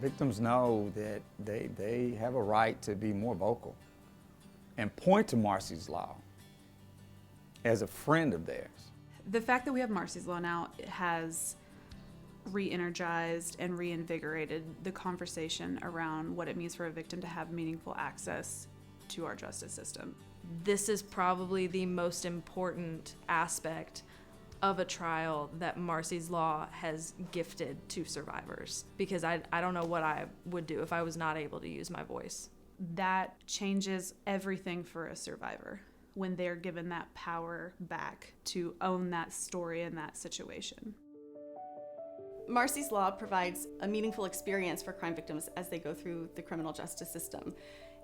Victims know that they have a right to be more vocal and point to Marsys Law as a friend of theirs. The fact that we have Marsys Law now has re-energized and reinvigorated the conversation around what it means for a victim to have meaningful access to our justice system. This is probably the most important aspect of a trial that Marsys Law has gifted to survivors, because I don't know what I would do if I was not able to use my voice. That changes everything for a survivor when they're given that power back to own that story and that situation. Marsys Law provides a meaningful experience for crime victims as they go through the criminal justice system.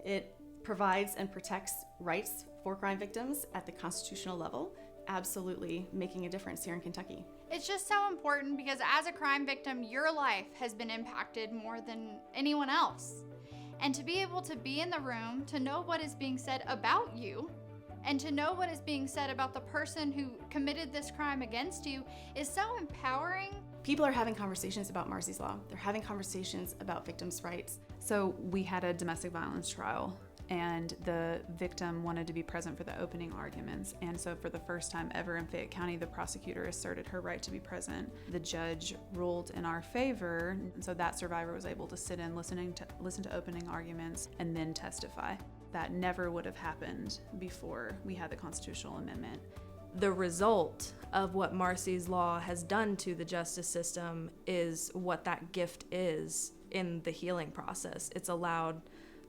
It provides and protects rights for crime victims at the constitutional level, absolutely making a difference here in Kentucky. It's just so important because as a crime victim, your life has been impacted more than anyone else. And to be able to be in the room, to know what is being said about you, and to know what is being said about the person who committed this crime against you is so empowering. People are having conversations about Marsys Law. They're having conversations about victims' rights. So we had a domestic violence trial, and the victim wanted to be present for the opening arguments. And so for the first time ever in Fayette County, the prosecutor asserted her right to be present. The judge ruled in our favor, and so that survivor was able to sit in, listen to opening arguments, and then testify. That never would have happened before we had the constitutional amendment. The result of what Marsys Law has done to the justice system is what that gift is in the healing process. It's allowed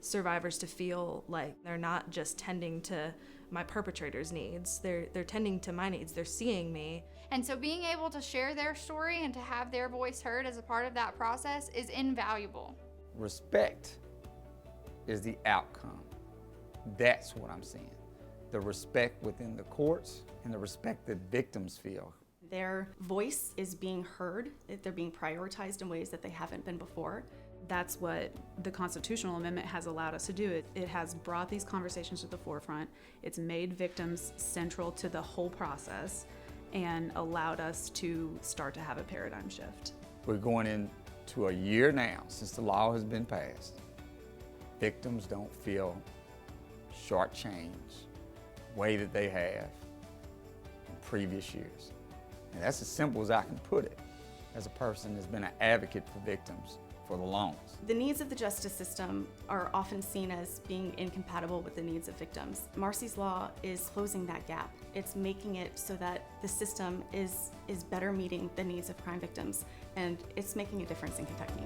survivors to feel like they're not just tending to my perpetrator's needs, they're tending to my needs, they're seeing me. And so being able to share their story and to have their voice heard as a part of that process is invaluable. Respect is the outcome. That's what I'm seeing. The respect within the courts and the respect that victims feel. Their voice is being heard, they're being prioritized in ways that they haven't been before. That's what the constitutional amendment has allowed us to do. It has brought these conversations to the forefront. It's made victims central to the whole process and allowed us to start to have a paradigm shift. We're going into a year now since the law has been passed. Victims don't feel shortchanged the way that they have in previous years. And that's as simple as I can put it as a person that's been an advocate for victims for the longest. The needs of the justice system are often seen as being incompatible with the needs of victims. Marsys Law is closing that gap. It's making it so that the system is better meeting the needs of crime victims, and it's making a difference in Kentucky.